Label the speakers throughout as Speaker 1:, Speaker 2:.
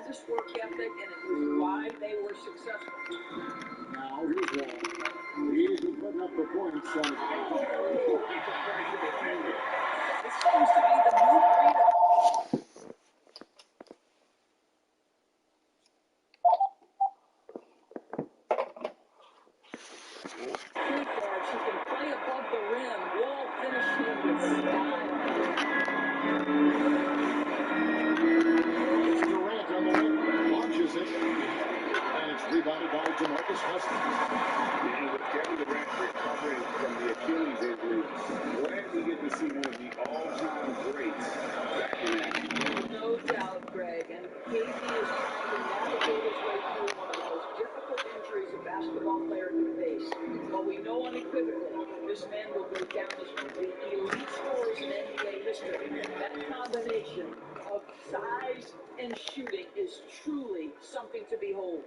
Speaker 1: tremendous work ethic, and it was why they were successful.
Speaker 2: Now, here's one. He's been putting up the points on it.
Speaker 1: This seems to be the new breed of point guards who can play above the rim, wall finishing with style.
Speaker 2: It's Durant on the wing, launches it, and it's rebounded by DeMarcus Cousins.
Speaker 3: And with Kevin Durant recovering from the Achilles injury, glad we get to see one of the all-time greats back in action.
Speaker 1: No doubt, Greg, and KD is trying to navigate his way through one of the most difficult injuries a basketball player can face. But we know unequivocally this man will go down as one of the elite scorers in NBA history. That combination of size and shooting is truly something to behold.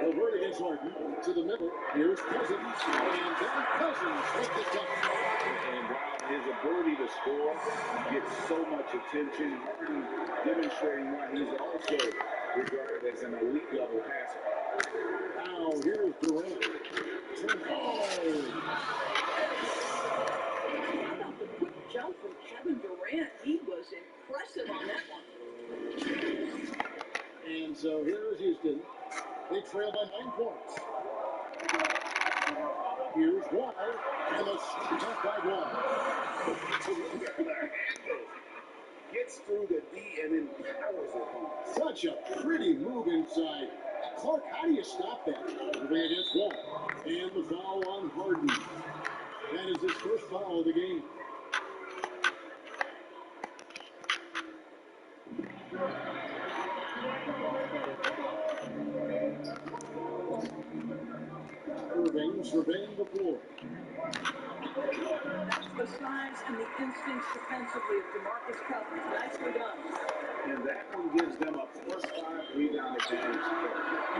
Speaker 2: LeVert against Harden to the middle. Here's Cousins, and then Cousins with the dunk.
Speaker 3: And while his ability to score gets so much attention, Harden demonstrating why he's also regarded as an elite level passer.
Speaker 2: Now here's Durant.
Speaker 1: How about the quick jump from Kevin Durant? He was impressive on that one.
Speaker 2: And so here is Houston. They trail by 9 points. Here's Wall, and a sweet dunk by Wall.
Speaker 3: Gets through the D and then powers it home.
Speaker 2: Such a pretty move inside. Clark, how do you stop that? Moving against Wall. And the foul on Harden. That is his first foul of the game. Irving surveying the floor.
Speaker 1: That's the size and the instincts defensively of DeMarcus Cousins. Nicely done.
Speaker 3: And that one gives them a +5 rebound advantage.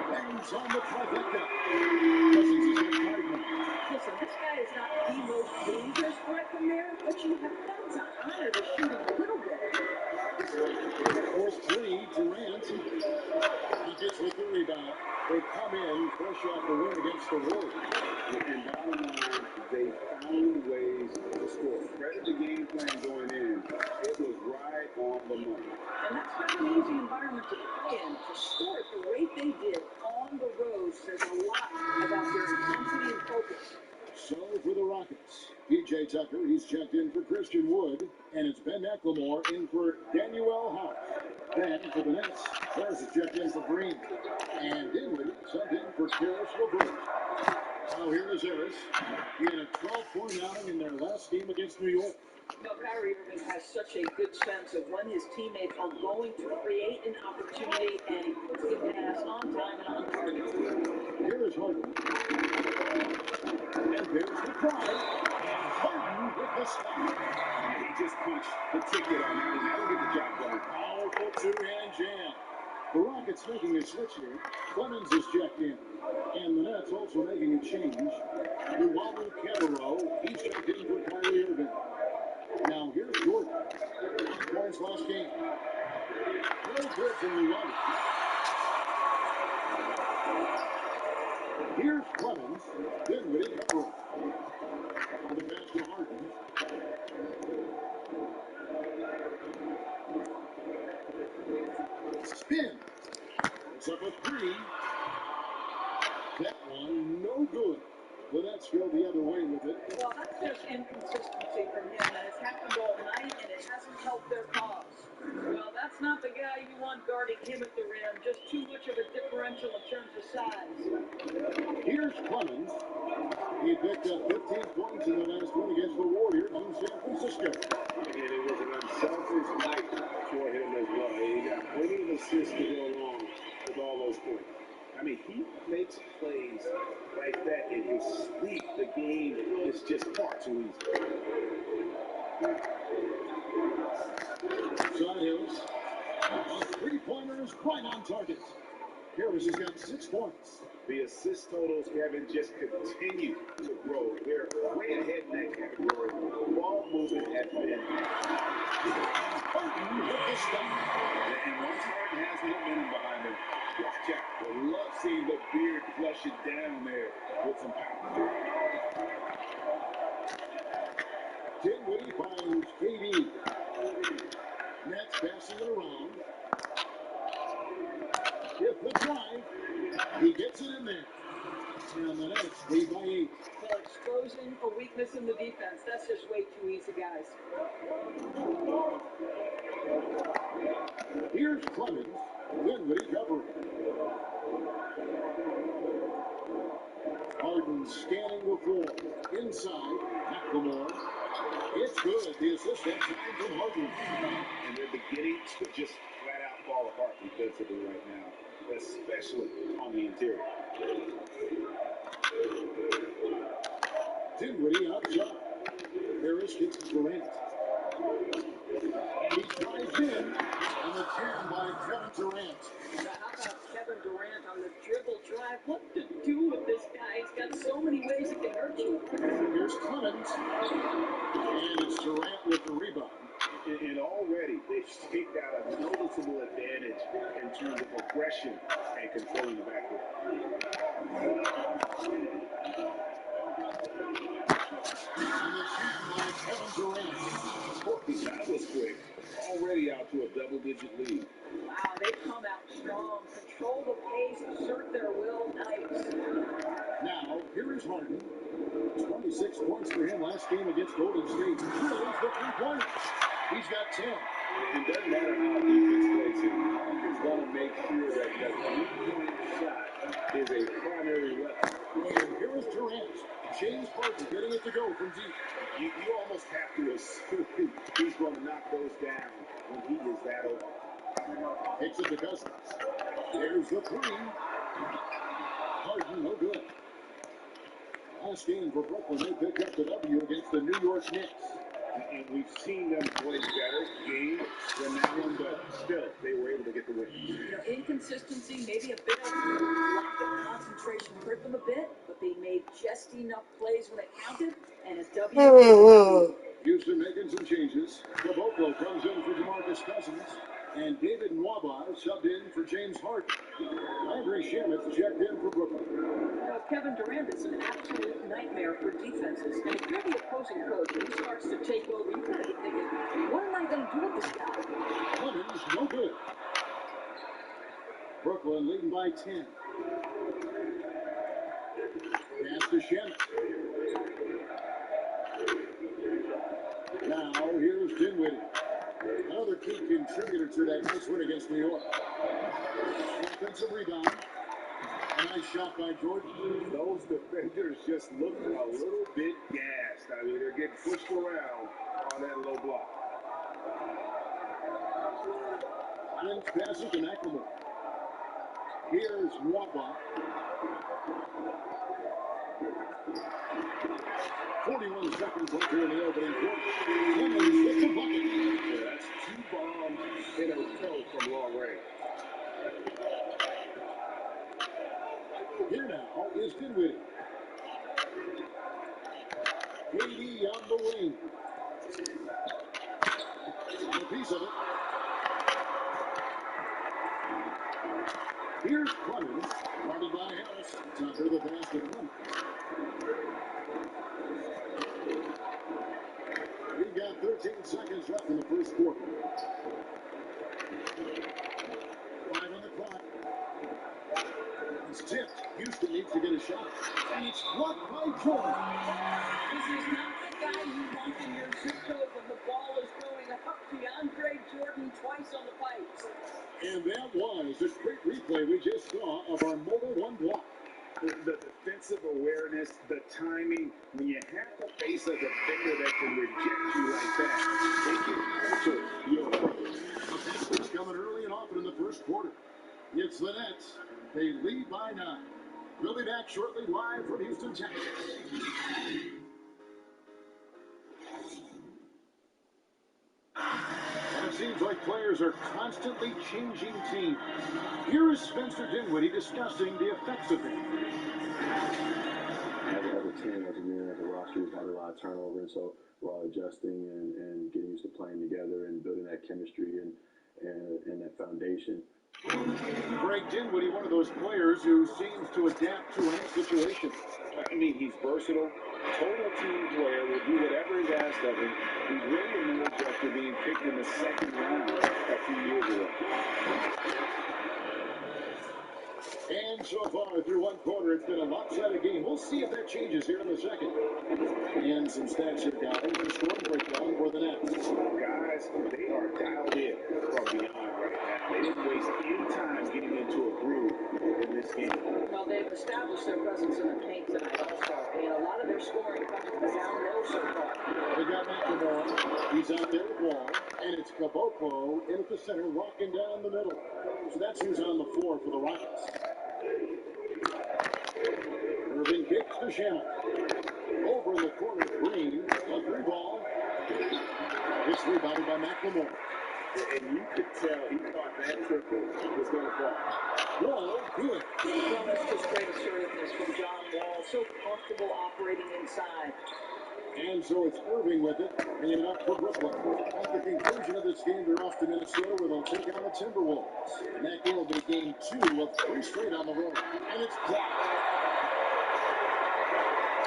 Speaker 2: Bangs on the trifecta. Cousins is in Harden.
Speaker 1: Listen, this guy is not the most dangerous threat from there, but you have got to honor the shooting a little bit.
Speaker 2: Force 3, Durant. He gets with the rebound. They come in fresh off the win against the Warriors.
Speaker 3: And bottom line, they found ways to score. Credit the game plan going in. It was right on the money.
Speaker 1: And that's not an easy environment to play in. To score at the rate they did on the road says a lot about their intensity and focus.
Speaker 2: So for the Rockets, PJ Tucker, he's checked in for Christian Wood, and it's Ben McLemore in for Daniel House. Then for the Nets, Charles is checked in for Green, and Dinwiddie subbed in for Karis LeVert. Now here is Harris. He had a 12-point outing in their last game against New York.
Speaker 1: You know, Kyrie Irving has such a good sense of when his teammates are going to create an opportunity, and he puts the pass on time and on target.
Speaker 2: Here is Harden. And there's the drive. And Harden with the stop.
Speaker 3: And he just punched the ticket on that one. That'll get the job done.
Speaker 2: Powerful two-hand jam. The Rockets making a switch here. Clemens is checked in. And the Nets also making a change. Luwawu Cabarro, he's checked in for Kyrie Irving. Now here's Jordan. 8 points last game. Real good from Luwawu. Here's Clemens. Dinwiddie covering. On the pass to Harden. Spin. It's up a 3. That one, no good. The Nets go the other way with it.
Speaker 1: Well, that's just inconsistency from him, and it's happened all night, and it hasn't helped their cause. Well, that's not the guy you want guarding him at the rim. Just too much of a differential in terms of size.
Speaker 2: Here's Clemens. He picked up 15 points in the last one against the Warriors in San Francisco.
Speaker 3: And it was an unselfish night for him as well. He got plenty of assists to go along with all those points. I mean, he makes plays like that in his sleep. The game is just far too easy.
Speaker 2: Side Harris. A three-pointer is right on target. Harris has got 6 points.
Speaker 3: The assist totals, Kevin, just continue to grow. They're way ahead in that category. Ball movement has been
Speaker 2: Harden with the stop.
Speaker 3: And once Harden has momentum behind him, watch out. I love seeing the beard flush it down there with some power.
Speaker 2: Dinwiddie finds KD. Nets passing it around. With the drive, he gets it in there. And the Nets lead by 8.
Speaker 1: Well, exposing a weakness in the defense, that's just way too easy, guys.
Speaker 2: Here's Clemens. Dinwiddie covering. Harden scanning the floor. Inside, McLemore. It's good. The assist that time from Harden.
Speaker 3: And they're beginning to just flat out fall apart defensively right now, especially on the interior.
Speaker 2: Dinwiddie outside. Harris gets to Durant. And he drives in. And the 10 by Kevin Durant.
Speaker 1: Now, how about Kevin Durant on the dribble drive? What to do with this guy? He's got so many ways he can hurt you.
Speaker 2: Here's Clemens. And it's Durant with the rebound.
Speaker 3: And already they've staked out a noticeable advantage in terms of aggression and controlling the backcourt.
Speaker 2: And the 10 by Kevin Durant.
Speaker 3: That was quick. Already out to a double-digit lead.
Speaker 1: Wow, they come out strong. Control the pace, assert their will. Nice.
Speaker 2: Now, here is Harden. 26 points for him last game against Golden State. Drills the 3-pointer. He's got 10.
Speaker 3: It doesn't matter how defense plays him. He's going to make sure that the 3-point shot is a primary weapon.
Speaker 2: And here is Durant. James Harden getting it to go from deep.
Speaker 3: You almost have to assume he's going to knock those down when he is that open.
Speaker 2: Takes it to Cousins. There's the 3. Harden, no good. Last game for Brooklyn, they picked up the W against the New York Knicks.
Speaker 3: And we've seen them play better game than that one, but still, they were able to get the win.
Speaker 1: You know, inconsistency, maybe a bit of lack of concentration hurt them a bit, but they made just enough plays when it counted, and a W.
Speaker 2: Houston making some changes. Caboclo comes in for DeMarcus Cousins, and David Nwaba subbed in for James Harden. Landry Shamet checked in for Brooklyn.
Speaker 1: You know, Kevin Durant is an absolute nightmare for defenses, and if you're the opposing coach and he starts to take over, you gotta be thinking, what am I going to do with this guy?
Speaker 2: Clemens, no good. Brooklyn leading by 10. Pass to Shamet. Now, here's Dinwiddie. Another key contributor to that nice win against New York. Offensive rebound. A nice shot by Jordan.
Speaker 3: Those defenders just look a little bit gassed. I mean, they're getting pushed around on that low block.
Speaker 2: And passes to McLemore. Here's Nwaba. 41 seconds left here in the opening quarter. Clemens with the bucket.
Speaker 3: Yeah, that's 2 bombs in a row from long range.
Speaker 2: Here now is Dinwiddie. KD on the wing. On a piece of it. Here's Clemens. Guarded by Harris. Tucker the basket. We've got 13 seconds left in the first quarter. 5 on the clock. It's tipped. Houston needs to get a shot. And it's blocked by Jordan.
Speaker 1: This is not the guy you want in your zip code when the ball is going up. DeAndre Jordan twice on the pipes.
Speaker 2: And that was a great replay we just saw of our mobile 1 block.
Speaker 3: The defensive awareness, the timing, when you have to face a defender that can reject you like that, it can alter your approach.
Speaker 2: A passage coming early and often in the first quarter. It's the Nets. They lead by 9. We'll be back shortly live from Houston, Texas. And it seems like players are constantly changing teams. Here is Spencer Dinwiddie discussing the effects of it.
Speaker 4: As a team, as a unit, as a roster, we've had a lot of turnover, and so while adjusting and getting used to playing together and building that chemistry and that foundation.
Speaker 2: Greg Dinwiddie, one of those players who seems to adapt to any situation.
Speaker 3: I mean, he's versatile, total team player, will do whatever is asked of him. He really emerged after being picked in the second round a few years ago.
Speaker 2: And so far, through one quarter, it's been a lopsided game. We'll see if that changes here in the second. And some stats here, guys. The scoring breakdown for the Nets.
Speaker 3: Guys, they are dialed in from beyond right now. They didn't waste any time getting into a groove in this game.
Speaker 1: Well, they've established their presence in the paint tonight also, and a lot of their scoring comes from down low so far.
Speaker 2: They got McLemore. He's out there with Wall. And it's Caboclo in at the center, rocking down the middle. So that's who's on the floor for the Rockets. Irving kicks to Shannon. Over in the corner, Green. A three ball. It's rebounded by McLemore.
Speaker 3: And you could tell he thought that triple was going to fall.
Speaker 2: Wall, good.
Speaker 1: Well, that's just great assertiveness from John Wall. So comfortable operating inside.
Speaker 2: And so it's Irving with it, and it up for Brooklyn. At the conclusion of this game, they're off to Minnesota where they'll take on the Timberwolves. And that game will be game 2 of 3 straight on the road. And it's blocked.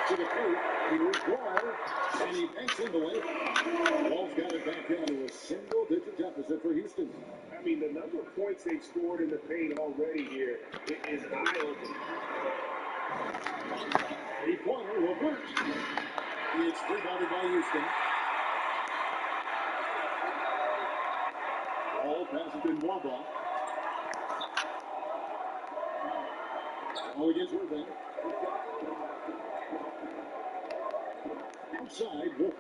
Speaker 2: To the foot, here's Wall, and he banks into it. Wall's got it back down to a single-digit deficit for Houston.
Speaker 3: I mean, the number of points they've scored in the paint already here is eye-opening.
Speaker 2: Three-pointer, Levert. It's rebounded by Houston. All passes in Wallball. All against Irving. Outside, Wolf.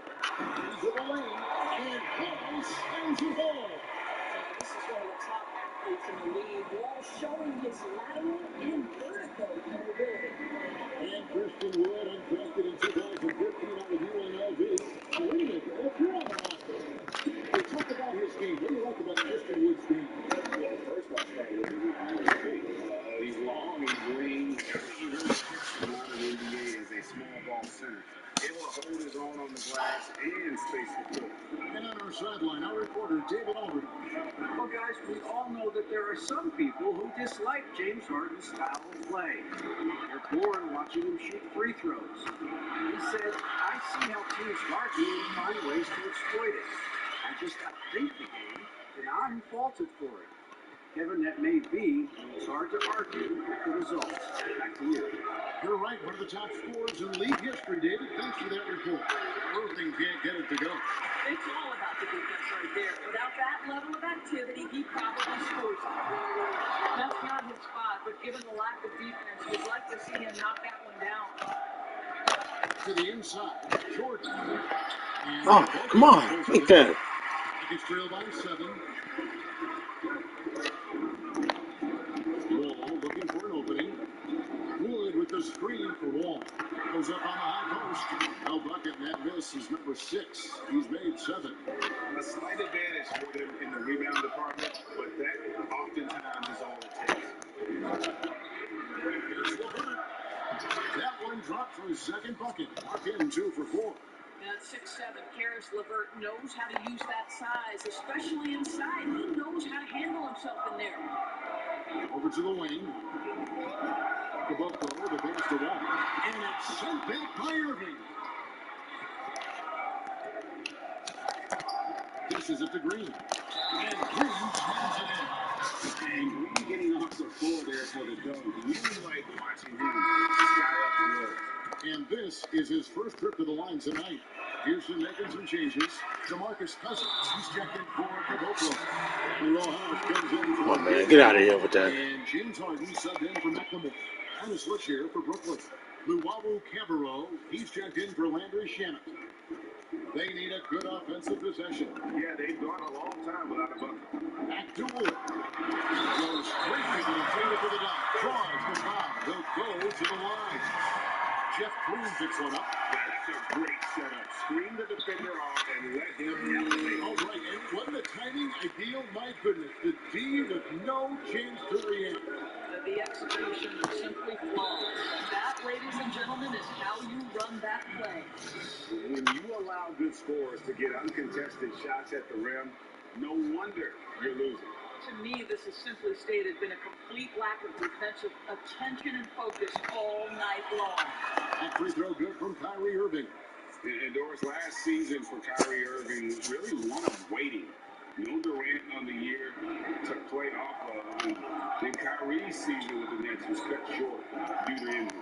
Speaker 2: Into the lane. And Wall sends you home.
Speaker 1: This is one of the top athletes in the league. Wall showing his lateral and vertical mobility.
Speaker 2: And Christian Wood, undrafted in 2015 out of UNLV. Wait a minute, if you're on the roster, talk about his game. What do you like about Christian Wood's game?
Speaker 3: Well, first I'll start with he's long, he's lean. Everything really fits him out of the NBA as a small ball center. Able to hold his own on the glass and space the floor.
Speaker 2: And on our sideline, our reporter, David Aldridge.
Speaker 5: Well, guys, we all know that there are some people who dislike James Harden's style of play. They're bored watching him shoot free throws. He said, I see how teams guard me and find ways to exploit it. I just think the game, and I'm faulted for it. Kevin, that may be, and it's hard to argue with the results. Back to you.
Speaker 2: You're right, one of the top scorers in league history, David. Thanks for that report. Irving can't get it to go.
Speaker 1: It's all about the defense right there. Without that level of activity, he probably scores it. That's not his spot, but given the lack of defense, we'd like to see him knock that one down.
Speaker 2: To the inside, Jordan. And
Speaker 6: Oh, come on. Like that.
Speaker 2: It's trailed by 7. Wall looking for an opening. Wood with the screen for Wall. Goes up on the high post. No bucket, and that miss is number 6. He's made 7.
Speaker 3: A slight advantage for them in the rebound department, but that oftentimes is all it takes.
Speaker 2: Here's Levert. That one dropped for his second bucket. Mark in 2 for 4.
Speaker 1: And at 6'7", Karis LeVert knows how to use that size, especially inside. He knows how to handle himself in there.
Speaker 2: Over to the wing. Caboclo, the pass to Wall. And it's sent back by Irving. Dishes it to Green. And Green slams it in.
Speaker 3: And Green getting off the floor there for the dunk. Really like watching him sky up the road.
Speaker 2: And this is his first trip to the line tonight. Houston making some changes. DeMarcus Cousins, he's checked in for Caboclo. Rojas comes in for
Speaker 6: Come on, man. Get out of here with that.
Speaker 2: And James Harden subbed in for McLemore. On the switch here for Brooklyn. Luwawu Cabarro, he's checked in for Landry Shannon. They need a good offensive possession.
Speaker 3: Yeah, they've gone a long time without a bucket.
Speaker 2: Back to Wood. Goes straight to the intended for the dunk. Draws the foul. He'll go to the line. Jeff Green picks one up.
Speaker 3: That's a great setup. Screen the defender off and let him elevate.
Speaker 2: All right, and wasn't the timing ideal? My goodness. the D with no chance to react.
Speaker 1: The execution was simply flawless. That, ladies and gentlemen, is how you run that play.
Speaker 3: When you allow good scorers to get uncontested shots at the rim, no wonder you're losing.
Speaker 1: To me, this has simply stated been a complete lack of defensive attention and focus all night long.
Speaker 2: That free throw good from Kyrie Irving.
Speaker 3: And Doris, last season for Kyrie Irving, really one of waiting. No Durant on the year to play off of. Then Kyrie's season with the Nets was cut short due to injury.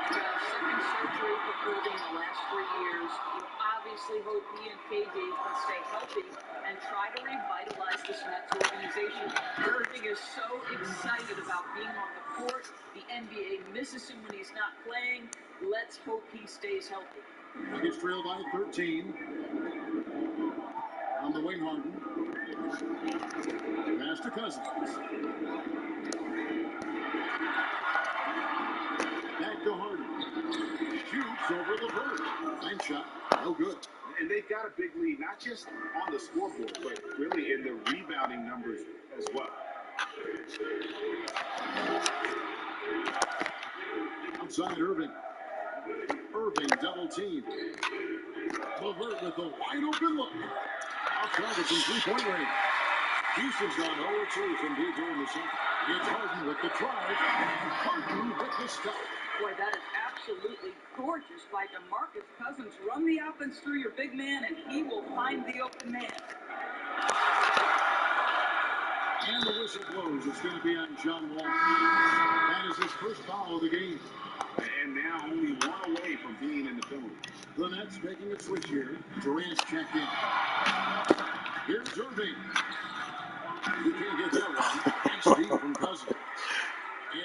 Speaker 1: Second surgery for Irving in the last 3 years. You obviously hope he and KD can stay healthy and try to revitalize this Nets organization. Irving is so excited about being on the court. The NBA misses him when he's not playing. Let's hope he stays healthy.
Speaker 2: Nuggets trail by 13. On the wing, Harden. Pass to Cousins. Back to Harden. Shoots over the bird. Nice shot. No good.
Speaker 3: And they've got a big lead, not just on the scoreboard, but really in the rebounding numbers as well.
Speaker 2: Outside Irving. Irving double team. LeVert with the wide open look. Outside it's in three-point range. Houston's gone 0-2 from deep during the second. It's Harden with the drive. Harden with the stop.
Speaker 1: Boy, that is absolutely gorgeous by DeMarcus Cousins. Run the offense through your big man, and he will find the open man.
Speaker 2: And the whistle blows. It's going to be on John Wall. That is his first foul of the game.
Speaker 3: And now only one away from being in the penalty.
Speaker 2: The Nets making a switch here. Durant's checked in. Here's Irving. You can't get that one. Nice deep from Cousins.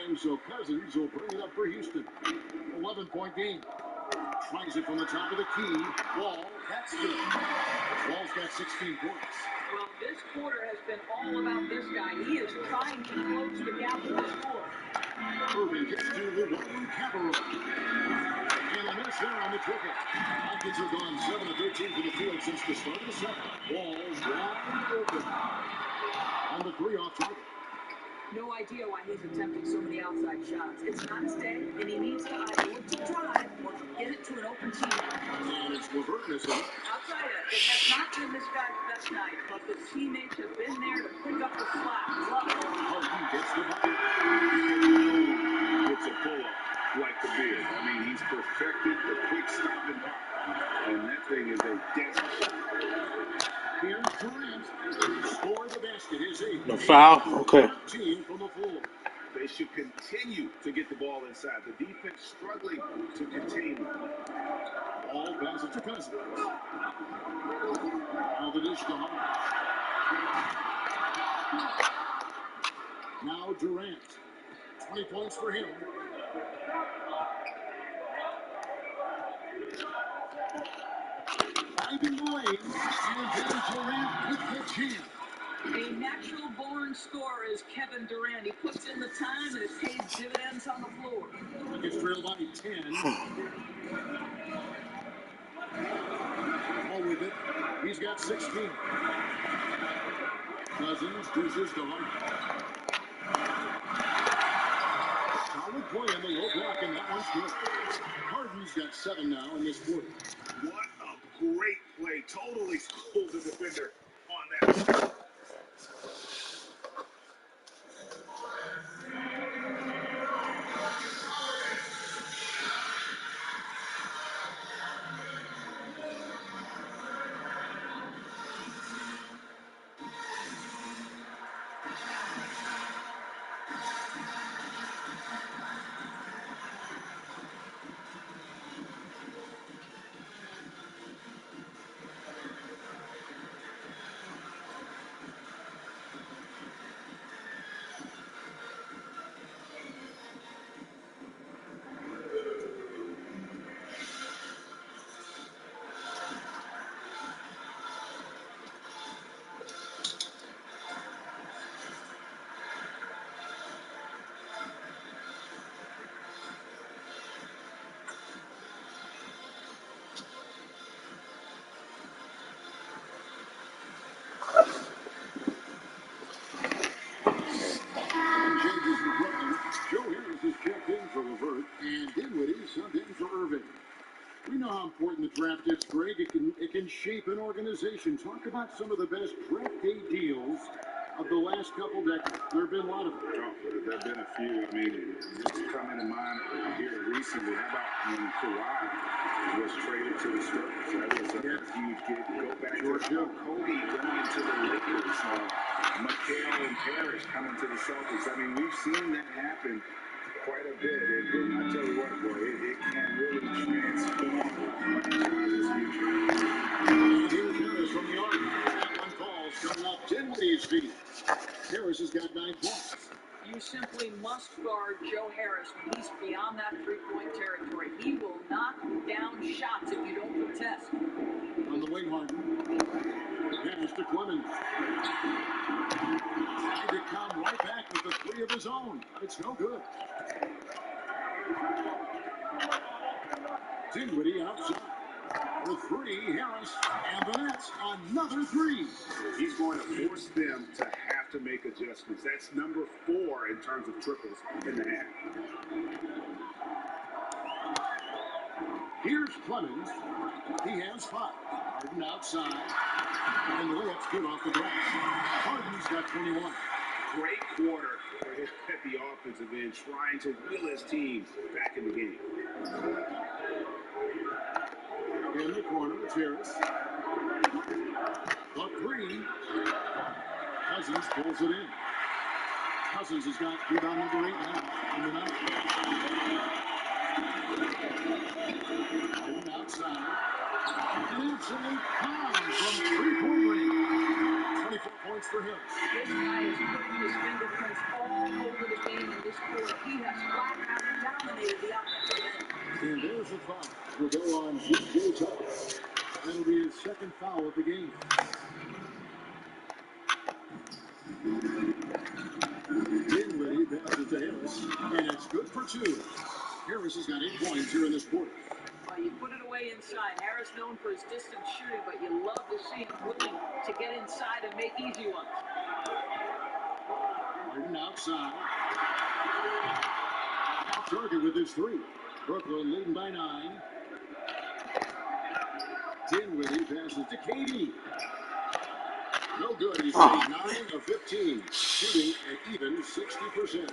Speaker 2: And so Cousins will bring it up for Houston. 11-point game. Tries it from the top of the key. Wall, that's good. Wall's got 16 points.
Speaker 1: Well, this quarter has been all about this guy. He is trying to close the gap with the score.
Speaker 2: Irving gets to Luwawu Cabarrot. And a miss there on the triple. Rockets have gone 7 of 13 from the field since the start of the second. Wall's wide open. On the three off target.
Speaker 1: No idea why he's attempting so many outside shots. It's not his day, and he needs to either look to drive or get it to an open teammate.
Speaker 2: And it's LeVert, isn't it?
Speaker 1: I'll tell you, it has not been this guy's best night, but the teammates have been there to pick up the slack.
Speaker 2: Harden gets the bucket.
Speaker 3: It's a pull-up like the beard. I mean, he's perfected the quick stop and pop. And that thing is a dancing shot.
Speaker 2: Here's Durant. Score the basket. His eighth.
Speaker 6: No foul? Okay.
Speaker 2: 13 from the floor.
Speaker 3: They should continue to get the ball inside. The defense struggling to contain them.
Speaker 2: All passes to Cousins. Now the dish to Harden. Now Durant. 20 points for him. Driving the lane. And then Durant with the jam.
Speaker 1: A natural-born scorer is Kevin Durant. He puts in the time, and it pays dividends on the floor.
Speaker 2: Nuggets trail by 10. All with it. He's got 16. Cousins dishes to Harden. Solid play on the low block, and that one's good. Harden's got 7 now in this quarter.
Speaker 3: What a great play. Totally schooled the defender on that.
Speaker 2: know how important the draft is, Greg. It can shape an organization. Talk about some of the best draft day deals of the last couple decades. There have been a lot of them.
Speaker 3: Oh, there have been a few. I mean, just coming to mind here recently. How about when Kawhi was traded to the Spurs? That was a huge get. Go back to Kobe going to the Lakers. McHale and Parrish coming to the Celtics. I mean, we've seen that happen quite a bit. And I tell you what, boy, it can really transform a franchise's future.
Speaker 2: And here's Harris from the arc. That one falls coming up Dinwiddie's feet. Harris has got 9 points.
Speaker 1: You simply must guard Joe Harris when he's beyond that three-point territory. He will knock down shots if you don't protest.
Speaker 2: On the wing, Harden. Pass to Clemens. Trying to come right back with the 3 of his own. It's no good. Dinwiddie outside. The 3, Harris, and the Nets, another 3.
Speaker 3: He's going to force them to have to make adjustments. That's number 4 in terms of triples in the half.
Speaker 2: Here's Clemens. He has 5. Harden outside. And the layup's good off the glass. Harden's got 21.
Speaker 3: Great quarter at the offensive end, trying to will his team back in the game.
Speaker 2: In the corner, it's Harris. The 3. Cousins pulls it in. Cousins has got rebound number 8 now on the night. Harden outside. An absolute bomb from 3-point range. 24 points for him.
Speaker 1: This guy is putting his fingerprints all over the game in this quarter. He has flat out dominated the offensive end.
Speaker 2: And there's a foul. Will go on P.J. Tucker. That'll be his second foul of the game. Dinwiddie passes to Harris, and it's good for 2. Harris has got 8 points here in this quarter.
Speaker 1: You put it away inside. Harris known for his distance shooting, but you love to see him willing to get inside and make easy ones.
Speaker 2: Harden outside. Off target with his 3. Brooklyn leading by 9. Dinwiddie passes to KD. No good. He's made 9 of 15, shooting at even 60%.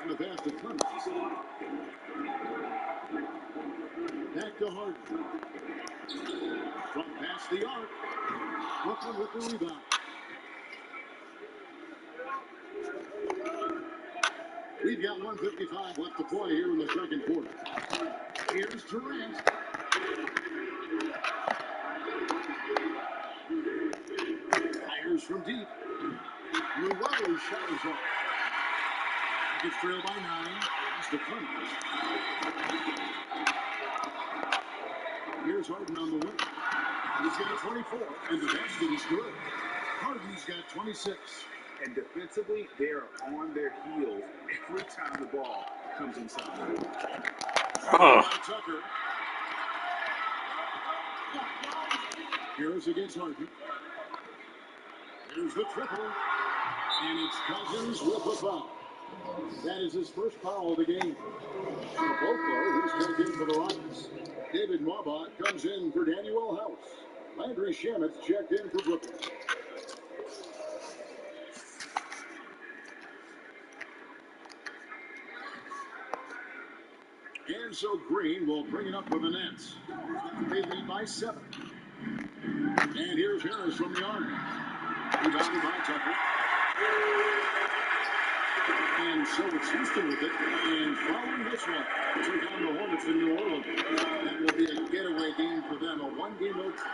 Speaker 2: And the pass to Clemens. Back to Harden. From past the arc. Brooklyn with the rebound. We've got 1:55 left to play here in the second quarter. Here's Durant. Fires from deep. Llewellyn's shot is off. Gets trailed by 9. It's the Clemens. Here's Harden on the wing. He's got 24, and the basket is good. Harden's got 26.
Speaker 3: And defensively, they're on their heels every time the ball comes inside.
Speaker 2: Tucker. Harris against Harden. Here's the triple. And it's Cousins with the foul. That is his first foul of the game. And Boko, who's checked in for the Rockets. David Marbach comes in for Daniel House. Landry Shamit's checked in for Brooklyn. And so Green will bring it up for the Nets. They lead by 7. And here's Harris from the arc. Rebounded by Tucker. And so it's Houston with it. And following this one, take on the Hornets in New Orleans. That will be a getaway game for them. A 1-game road trip.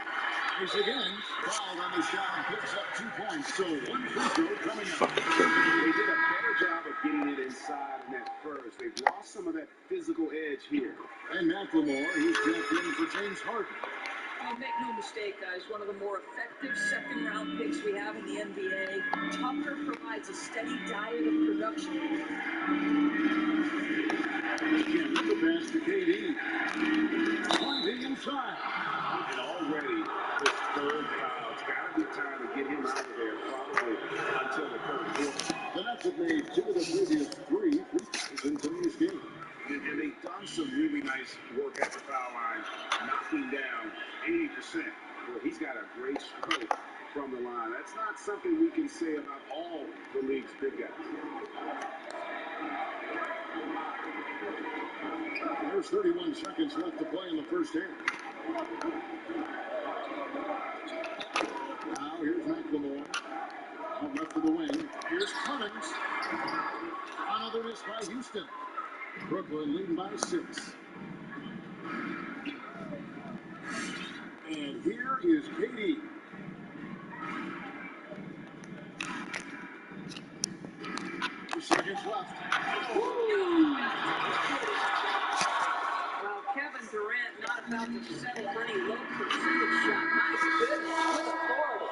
Speaker 2: He's again fouled on the shot and picks up 2 points. So 1 free throw coming up.
Speaker 3: They did a better job of getting it inside in that first. They've lost some of that physical edge here.
Speaker 2: And McLemore, he's checked in for James Harden.
Speaker 1: Make no mistake, guys, one of the more effective second-round picks we have in the NBA. Tucker provides a steady diet of production.
Speaker 2: Again, the pass to KD. Pointing inside.
Speaker 3: And already his 3rd foul. It's got to be time to get him out of there, probably until the 3rd quarter.
Speaker 2: The Nets have made 2 of the previous 3 free throws in today's game.
Speaker 3: And they've done some really nice nice work at the foul line, knocking down 80%. Well, he's got a great stroke from the line. That's not something we can say about all the league's big guys.
Speaker 2: There's 31 seconds left to play in the first half. Now here's McLemore. Out left of the wing. Here's Cummings. Another miss by Houston. Brooklyn leading by 6. And here is KD. Seconds left.
Speaker 1: Well, Kevin Durant not about to settle for any low percentage shot. Nice goodness, with authority.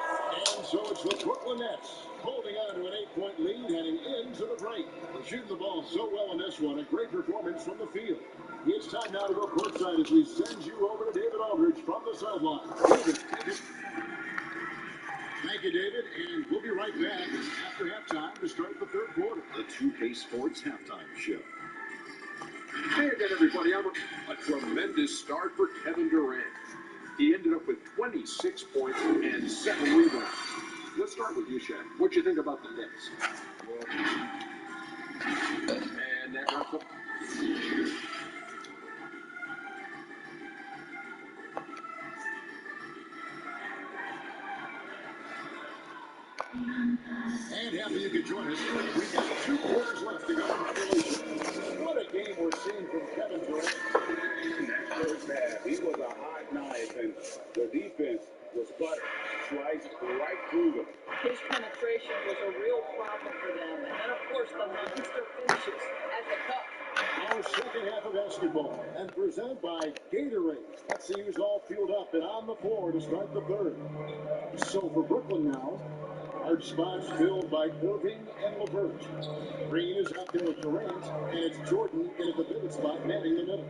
Speaker 2: And so it's the Brooklyn Nets holding on to an 8-point lead heading into the break. They're shooting the ball so well in this one. A great performance from the field. It's time now to go courtside as we send you over to David Aldridge from the sideline. David, take it. Thank you, David, and we'll be right back after halftime to start the third quarter.
Speaker 7: The 2K Sports Halftime Show. Hey again, everybody. A tremendous start for Kevin Durant. He ended up with 26 points and 7 rebounds. Let's start with you, Shaq. What'd you think about the Nets? And that wraps up.
Speaker 2: And happy you could join us. We've got 2 quarters left to go in regulation. What a game we're seeing from Kevin Durant.
Speaker 3: That first half, he was a hot knife, and the defense was butter, sliced right through them.
Speaker 1: His penetration was a real problem for them. And then, of course, the monster finishes at the cup.
Speaker 2: Our second half of basketball, and presented by Gatorade. Let's see who's all fueled up and on the floor to start the third. So for Brooklyn now, hard spots filled by Irving and LeVert. Green is out there with Durant, and it's Jordan in at the pivot spot, manning the middle.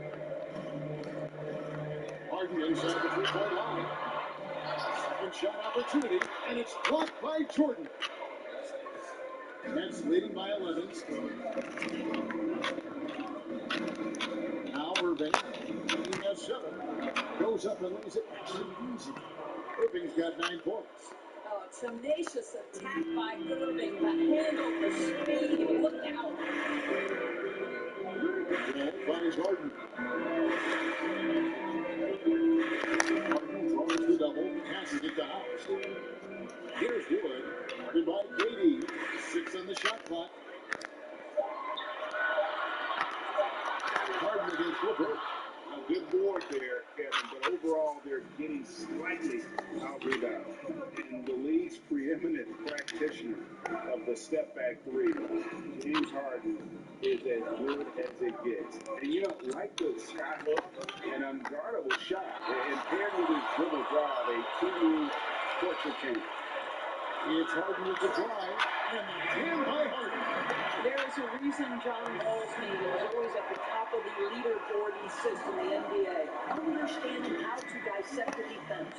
Speaker 2: Harden inside the three-point line. Second shot opportunity, and it's blocked by Jordan. Nets leading by 11. Now Irving, he has 7. Goes up and lays it actually easy. Irving's got 9 points.
Speaker 1: Oh, tenacious attack by Irving. The handle, the speed, look out.
Speaker 2: Well, finds Harden. Harden throws the double, passes it to House. Here's Wood, guarded by KD. 6 on the shot clock. Harden against LeVert.
Speaker 3: A good board there, Kevin, but overall they're getting slightly out-rebounded. And the league's preeminent practitioner of the step-back 3, James Harden, is as good as it gets. And you know, like the sky hook, an unguardable shot, and paired with his dribble drive, a 2-move portrait change.
Speaker 2: It's Harden with the drive, and the jam by Harden.
Speaker 1: There is a reason John Wall Smith is always at the top of the leaderboard he sits in the NBA. Understanding how to dissect the defense.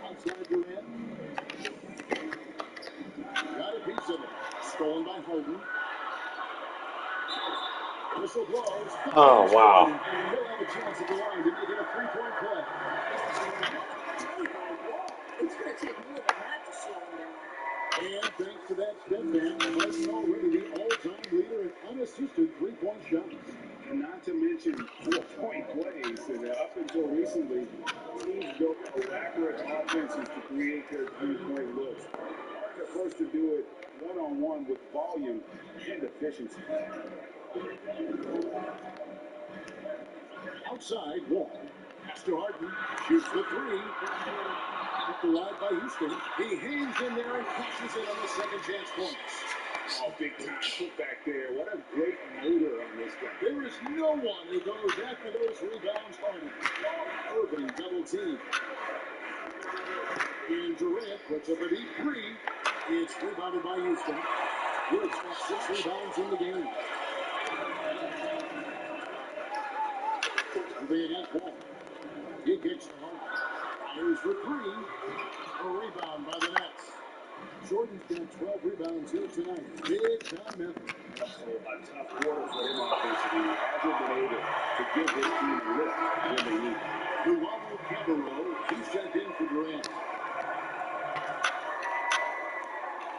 Speaker 2: Outside Durant. Got a piece of it. Stolen by Harden. Whistle blows.
Speaker 6: Oh, wow.
Speaker 2: He'll have a chance at the line to make it a 3-point play.
Speaker 1: It's going to take more than that to slow him down.
Speaker 2: And thanks to that step back, Harden already the all-time leader in unassisted 3-point shots.
Speaker 3: And not to mention 4-point plays. And up until recently, teams built elaborate offenses to create their 3-point looks. They're first to do it one-on-one with volume and efficiency.
Speaker 2: Outside, Wall. Pass to Harden. Shoots the 3. Kept alive by Houston. He hangs in there and passes it on the second chance points.
Speaker 3: Oh, big time put back there. What a great motor on this guy.
Speaker 2: There is no one who goes after those rebounds harder. Irving double team. And Durant puts up a deep 3. It's rebounded by Houston. Woods got 6 rebounds in the game. Irving against Wall. He kicks the Harden. Here's for 3. A rebound by the Nets. Jordan's got 12 rebounds here tonight. Big time effort.
Speaker 3: So a tough quarter for him offensively. He hasn't been able to give his team a lift when they need it.
Speaker 2: Luau Cabarro, he's checked in for Durant.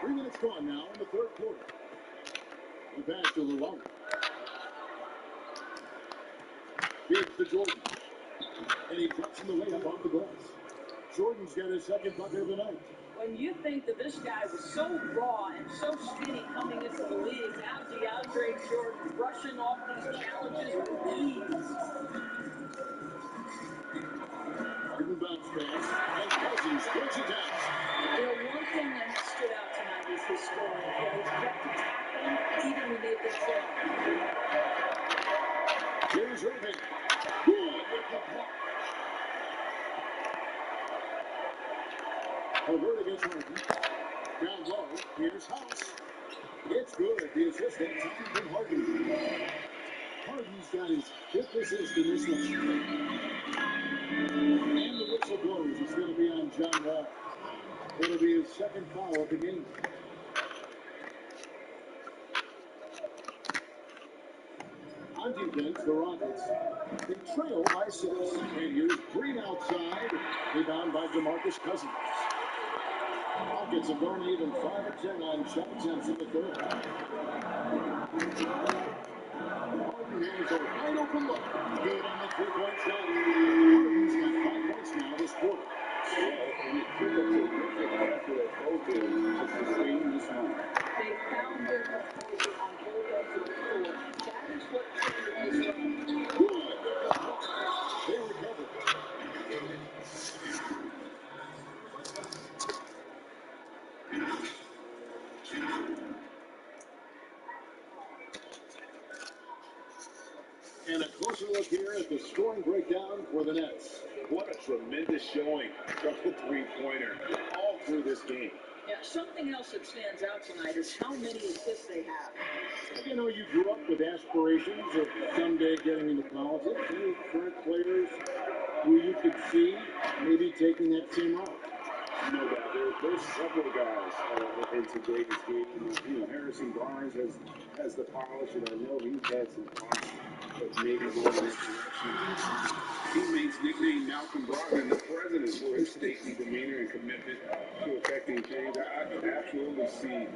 Speaker 2: 3 minutes gone now in the third quarter. The pass to Luau. Gives to Jordan. And he drops him the way up off the glass. Jordan's got his second bucket of the night.
Speaker 1: When you think that this guy was so raw and so skinny coming into the league, now DeAndre Jordan brushing off these challenges with ease.
Speaker 2: Harden bounce pass, and Cousins puts it down.
Speaker 1: You know, one thing that has stood out tonight is his scoring. He has kept attacking even when they've been trailing.
Speaker 2: Here's Irving. Good with the block. Avert against Harden. Down low, here's House. It's good. The assist that time from Harden. Harden's got his fifth assist in this one. And the whistle blows. It's going to be on John Wall. It'll be his second foul of the game. On defense, the Rockets, they trail by 6. And here's Green outside. Rebound by DeMarcus Cousins. Rockets have gone even 5 or 10 on shot attempts in the third. Harden has a wide open look. Good on the 3-point shot. Harden's got 5 points now this quarter.
Speaker 3: And it took a terrific effort at both ends to sustain this run.
Speaker 1: They found their composure on both ends of the floor. That is what triggered this run.
Speaker 2: Good. They recovered. And a closer look here at the scoring breakdown for the Nets.
Speaker 3: What a tremendous showing from the three-pointer all through this game.
Speaker 1: Yeah, something else that stands out tonight is how many assists they have.
Speaker 2: You know, you grew up with aspirations of someday getting into politics. Any current players who you could see maybe taking that same route?
Speaker 3: You know that there's several guys in today's game. You know, Harrison Barnes has the polish, and I know he's had some problems, but maybe going in that direction. Teammates nicknamed Malcolm Brogdon the president for his stately demeanor and commitment to affecting change. I could absolutely see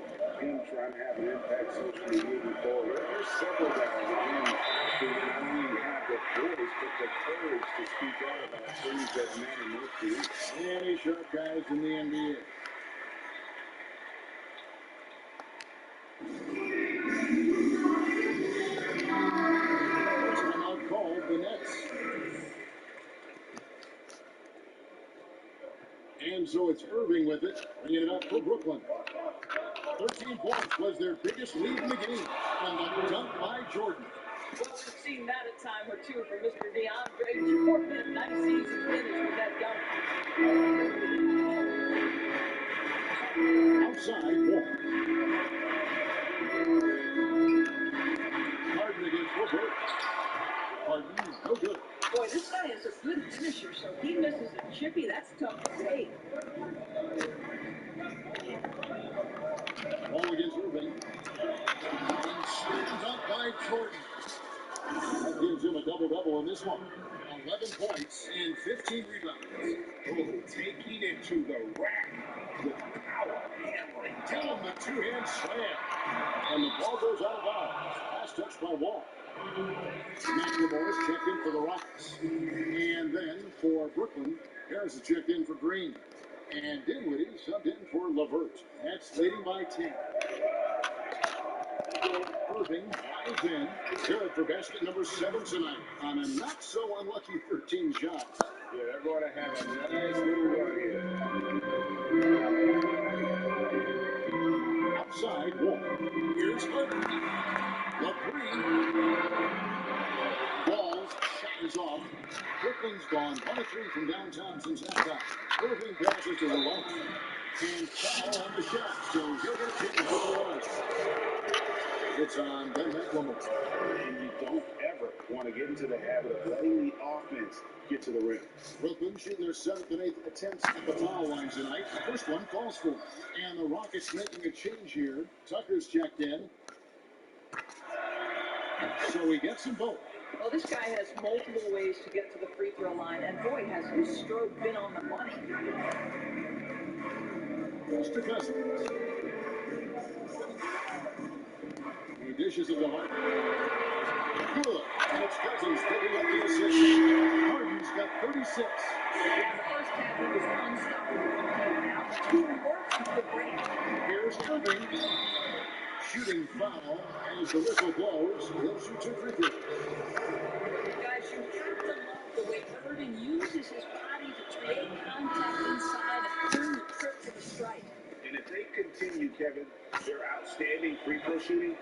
Speaker 3: him trying to have an impact socially moving forward. There's several guys again who not only have the voice but the courage to speak out about things that matter most to them.
Speaker 2: Many sharp guys in the NBA. Timeout called the Nets. And so it's Irving with it, bringing it up for Brooklyn. 13 points was their biggest lead in the game. And the dunk by Jordan.
Speaker 1: Well, we've seen that a time or two from Mr. DeAndre Jordan. Nice easy finish with that dunk.
Speaker 2: Outside, Wall. Harden against Levert. Harden, no good.
Speaker 1: Boy, this guy is a good finisher, so he misses a chippy. That's tough to take.
Speaker 2: Ball against Irving. And slammed up by Jordan. That gives him a double-double in this one. 11 points and 15 rebounds.
Speaker 3: Oh, taking it to the rack with power hammering.
Speaker 2: Tell him the two-hand slam. And the ball goes out of bounds. Last touch by Wall. McLemore is checked in for the Rockets. And then for Brooklyn, Harris is checked in for Green. And Dinwiddie subbed in for Levert. That's leading by 10. Irving dives in. Good for basket number 7 tonight on a not-so-unlucky 13 shot.
Speaker 3: Yeah, they're going to have a nice little run here.
Speaker 2: Outside, Wall. Here's Irving. Wall's shot is off. Brooklyn's gone 1 of 3 from downtown since halftime. Irving passes to Luau. And foul on the shot, so he'll get a chance to the line. It's on Ben McLemore.
Speaker 3: And you don't ever want to get into the habit of letting the offense get to the rim.
Speaker 2: Brooklyn shooting their 7th and 8th attempts at the foul line tonight. The first one falls for. And the Rockets making a change here. Tucker's checked in. So he gets them both.
Speaker 1: Well, this guy has multiple ways to get to the free throw line, and boy, has his stroke been on the money.
Speaker 2: It's to Cousins. He dishes it to Harden. Good. And it's Cousins picking up the assist. Harden's got 36.
Speaker 1: Yeah, the first half he was unstoppable. Now the team works with the break.
Speaker 2: Here's Irving. Shooting foul as the whistle blows. He'll shoot 2 free throws.
Speaker 1: Guys, you have to love the way Irving uses his body to create contact inside and turn the trip to the strike.
Speaker 3: And if they continue, Kevin, their outstanding free throw shooting,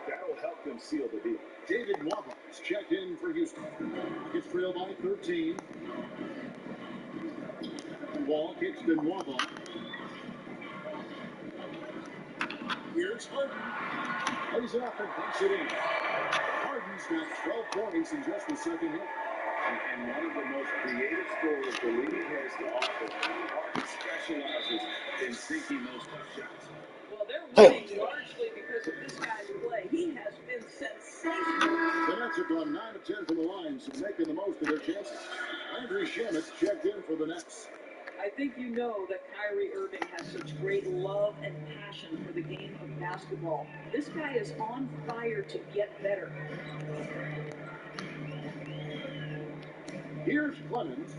Speaker 3: that'll help them seal the deal.
Speaker 2: David Nwaba is checked in for Houston. Gets trailed by 13. Wall kicks to Nwaba. Here's Harden. Lays it up and puts it in. Harden's got 12 points in just the second half.
Speaker 3: And one of the most creative scorers the league has to offer. Harden specializes in sinking those tough shots.
Speaker 1: Well, they're winning largely because of this guy's play. He has been sensational.
Speaker 2: The Nets have gone 9 of 10 from the line, so making the most of their chances. Landry Shamet's checked in for the Nets.
Speaker 1: I think you know that Kyrie Irving has such great love and passion for the game of basketball. This guy is on fire to get better.
Speaker 2: Here's Clemens.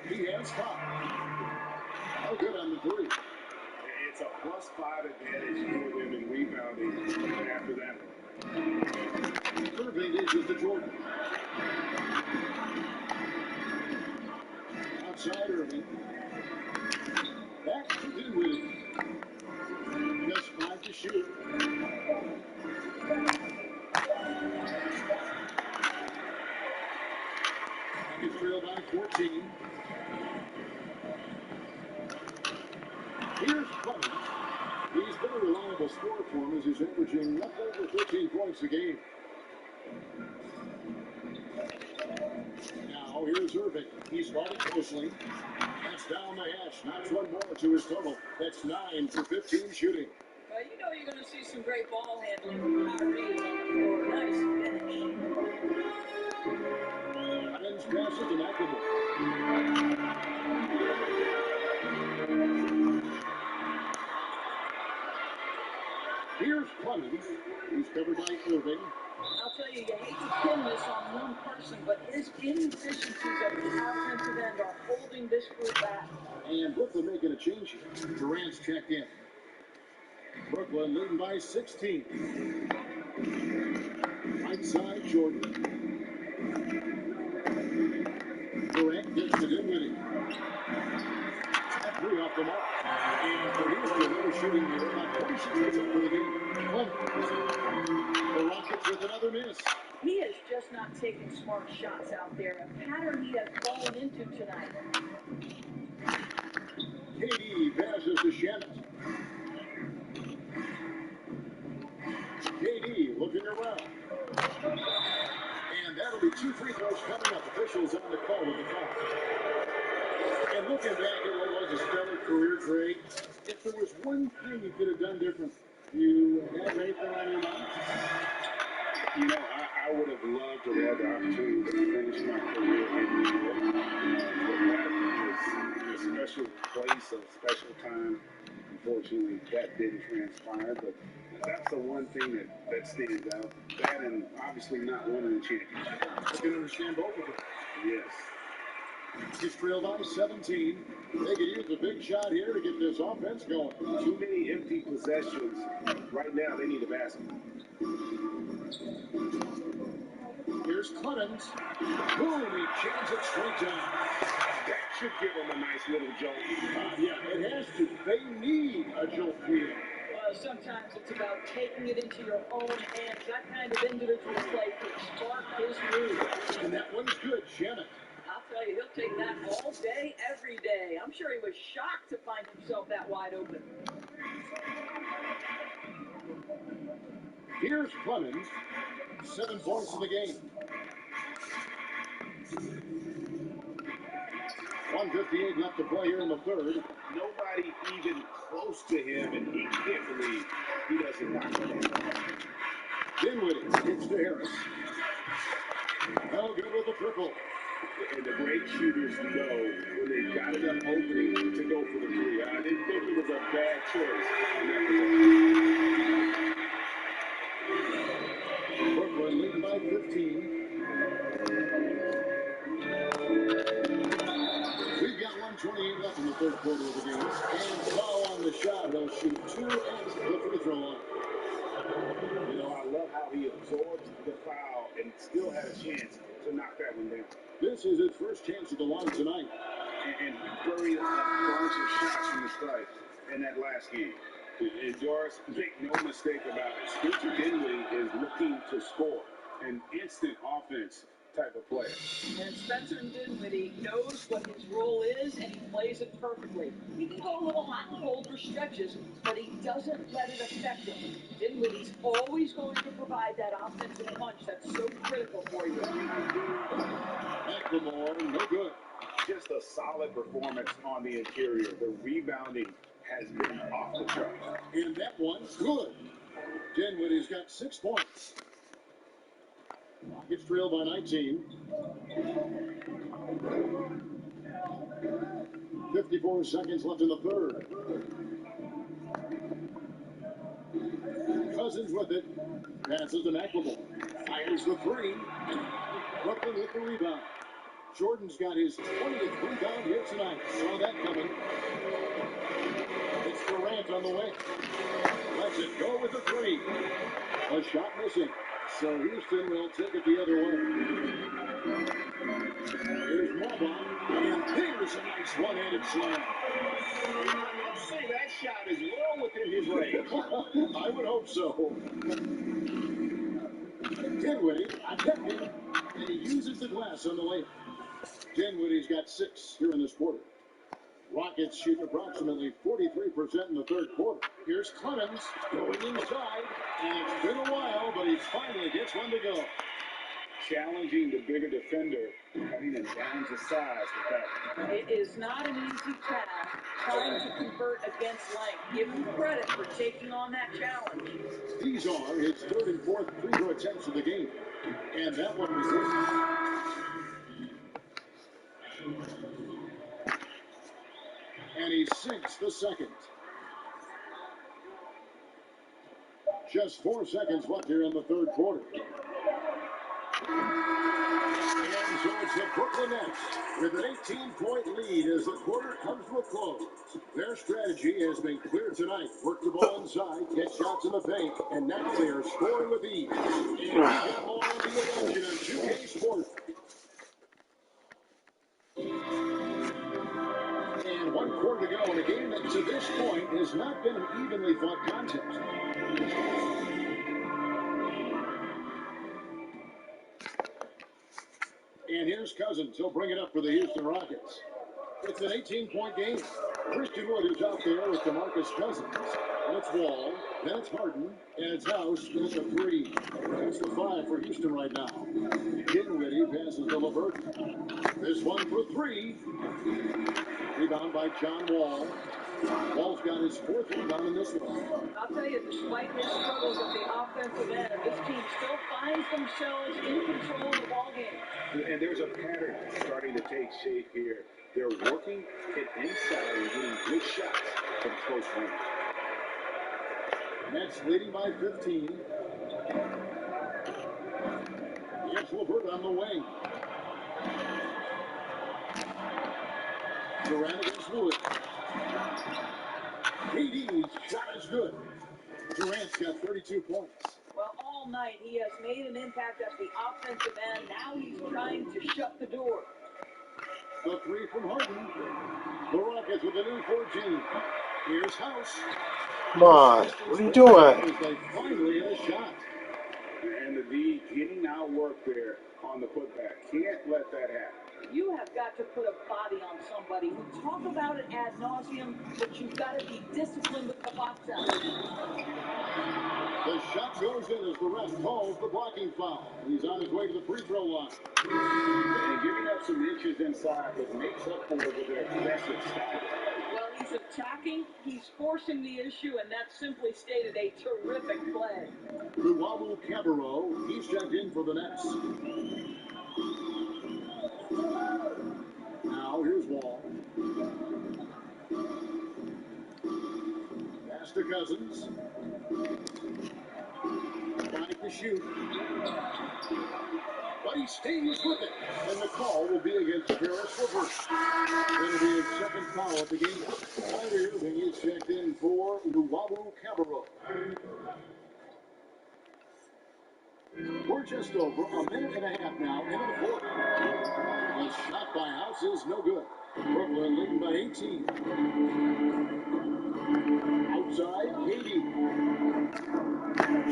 Speaker 2: He has 5. No good on the 3.
Speaker 3: It's a +5 advantage for them in rebounding after that one.
Speaker 2: Irving dishes to Jordan. Outside Irving. Back to Dinwiddie. Just 5 to shoot. He's trailed by 14. Here's Clemens. He's been a reliable scorer for him as he's averaging up over 13 points a game. Now here's Irving. He's guarded closely. That's down the hash. Knocks one more to his total. That's 9 for 15 shooting.
Speaker 1: You know you're going to see some great ball handling when Kyrie is on the floor. Nice finish.
Speaker 2: Clemens passes to McLemore. Here's Clemens. He's covered by Irving.
Speaker 1: I'll tell you hate to pin this on one person, but his inefficiencies at the offensive end are holding this group back.
Speaker 2: And Brooklyn making a change here. Durant's checked in. Brooklyn leading by 16. Right side, Jordan. Durant gets to Dinwiddie. That 3 off the mark. And for Houston, they're shooting about 26% for the game. The Rockets with another miss.
Speaker 1: He is just not taking smart shots out there, a pattern he has fallen into tonight.
Speaker 2: KD passes to Shamet. KD looking around. And that'll be 2 free throws coming up. Officials on the call with the foul. And looking back at what was a stellar career, Craig, if there was one thing you could have done different, you have anything on your mind?
Speaker 3: You know, I would have loved to have the opportunity to finish my career in New York. That was a special place, a special time. Unfortunately, that didn't transpire, but that's the one thing that stands out. That and obviously not winning the championship.
Speaker 2: I can understand both of them.
Speaker 3: Yes.
Speaker 2: He's trailed by 17. They could use a big shot here to get this offense going.
Speaker 3: Too many empty possessions. Right now, they need a basket.
Speaker 2: Here's Clemens. Boom, he chains it straight down.
Speaker 3: That should give them a nice little jolt.
Speaker 2: Yeah, it has to. They need a jolt here.
Speaker 1: Well, sometimes it's about taking it into your own hands. That kind of individual play could spark his move.
Speaker 2: And that one's good, Shannon.
Speaker 1: I'll tell you, he'll take that all day, every day. I'm sure he was shocked to find himself that wide open.
Speaker 2: Here's Clemens. 7 points in the game. 1:58 left to play here in the third.
Speaker 3: Nobody even close to him, and he can't believe he doesn't knock it down.
Speaker 2: Dinwiddie hits to Harris. No good with the triple.
Speaker 3: And the great shooters know when they've got enough opening to go for the three. I didn't think it was a bad choice in that position.
Speaker 2: Brooklyn leading by 15. We've got 1:28 left in the third quarter of the game. And foul on the shot. He'll shoot 2 at the free throw line.
Speaker 3: You know, I love how he absorbed the foul and still had a chance to knock that one down.
Speaker 2: This is his first chance at the line tonight.
Speaker 3: And Curry burned some shots from the stripe in that last game. And Doris, make no mistake about it, Spencer Dinwiddie is looking to score an instant offense type of player.
Speaker 1: And Spencer Dinwiddie knows what his role is, and he plays it perfectly. He can go a little hot and cold for stretches, but he doesn't let it affect him. Dinwiddie's always going to provide that offensive punch that's so critical for you.
Speaker 2: McLemore, no good.
Speaker 3: Just a solid performance on the interior. The rebounding has been off the charts.
Speaker 2: And that one's good. Dinwiddie's got 6 points. Gets trailed by 19. 54 seconds left in the third. Cousins with it. Passes to McLemore. Fires the three. Brooklyn with the rebound. Jordan's got his 20th rebound here tonight. Saw that coming. It's Durant on the wing. Lets it go with the three. A shot missing. So Houston will take it the other way. Here's Mobile. And there's a nice one-handed slam.
Speaker 3: I'd say that shot is well within his range.
Speaker 2: I would hope so. Dinwiddie attempting, and he uses the glass on the layup. Dinwiddie's got 6 here in this quarter. Rockets shoot approximately 43% in the third quarter. Here's Clemens going inside, and it's been a while, but he finally gets one to go.
Speaker 3: Challenging the bigger defender, cutting him down to size with that.
Speaker 1: It is not an easy task trying to convert against length. Give him credit for taking on that challenge.
Speaker 2: These are his third and fourth free throw attempts of the game. And that one was good. And he sinks the second. Just 4 seconds left here in the third quarter. And so it's the Brooklyn Nets with an 18-point lead as the quarter comes to a close. Their strategy has been clear tonight. Work the ball inside, get shots in the paint, and now they are scoring with ease. And we got more on the action on 2K Sports. And 1 quarter to go in a game that to this point has not been an evenly fought contest. And here's Cousins. He'll bring it up for the Houston Rockets. It's an 18-point game. Christian Wood is out there with DeMarcus Cousins. And it's Wall. Then it's Harden. And it's House. And it's a 3. That's the 5 for Houston right now. Dinwiddie passes to LeVert. This one for 3. Rebound by John Wall. Wall's got his 4th rebound in this one.
Speaker 1: I'll tell you, despite his struggles at the offensive end, this team still finds themselves in control of the ballgame.
Speaker 3: And there's a pattern starting to take shape here. They're working it inside and getting good shots from close range.
Speaker 2: Nets leading by 15. Here's LeVert on the wing. Durant against Wood. KD's shot is good. Durant's got 32 points.
Speaker 1: Well, all night he has made an impact at the offensive end. Now he's trying to shut the door.
Speaker 2: The 3 from Harden. The Rockets with a new 14. Here's House.
Speaker 6: Come on, what are you doing?
Speaker 2: They finally hit a shot.
Speaker 3: And the D getting out work there on the putback. Can't let that happen.
Speaker 1: You have got to put a body on somebody. We talk about it ad nauseum, but you've got to be disciplined with the box out.
Speaker 2: The shot goes in as the ref calls the blocking foul. He's on his way to the free throw line.
Speaker 3: And giving up some inches inside, but makes up for it with an aggressive style.
Speaker 1: Well, He's attacking, he's forcing the issue, and that simply stated a terrific play.
Speaker 2: Luwawu Cabarro, he's checked in for the Nets. Now, here's Wall. Pass to Cousins. Trying to shoot. But he stays with it. And the call will be against Paris LeVert. That'll be his second foul of the game. Kyrie Irving is checked in for Luwawu Cabarro. We're just over a minute and a half now into the fourth. A shot by House is no good. Brooklyn leading by 18. Outside, Katie.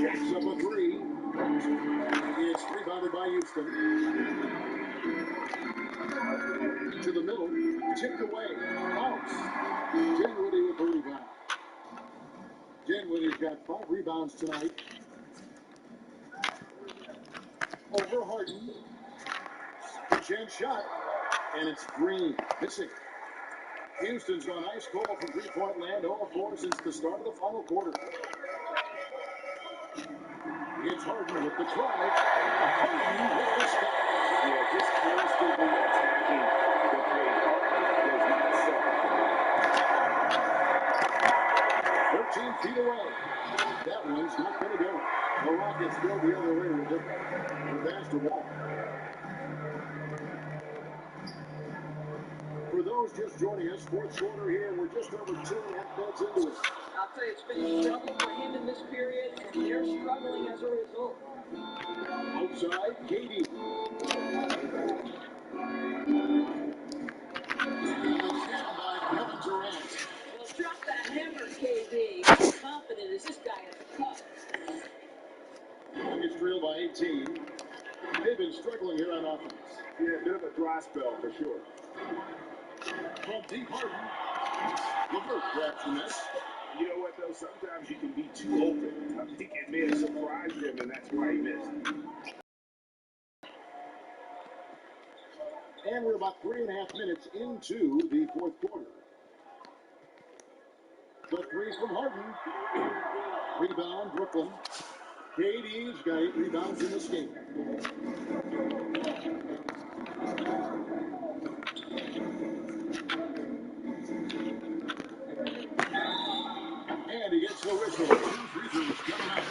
Speaker 2: Jacks up a three. It's rebounded by Houston. To the middle, tipped away. Bounce. Dinwiddie with the rebound. Dinwiddie's got 5 rebounds tonight. Over Harden. Chance shot. And it's Green. Missing. Houston's gone ice cold from three-point land, 0-4 since the start of the final quarter. It's Harden with the drive. Harden with the stop.
Speaker 3: Yeah, just constantly attacking the paint. Harden does not stop.
Speaker 2: 13 feet away. That one's not going to go. The Rockets go the other way with it. The pass to Wall. For those just joining us, fourth quarter here, we're just over 2.5 minutes into it.
Speaker 1: I'll tell you, it's been a struggle for him in this period, and they're struggling as a result.
Speaker 2: Outside, Katie. Down by Kevin Durant.
Speaker 1: Well, drop that hammer, KD. How confident is this guy at the cup?
Speaker 2: Rockets trail by 18. They've been struggling here on offense.
Speaker 3: Yeah, a bit of a dry spell for sure.
Speaker 2: From deep Harden. LeVert grabs the net.
Speaker 3: You know what, though? Sometimes you can be too open. I think it may have surprised him, and that's why he missed.
Speaker 2: And we're about 3.5 minutes into the fourth quarter. The three from Harden. Rebound, Brooklyn. KD's got 8 rebounds in this game. And he gets the whistle. 2 free throws coming up.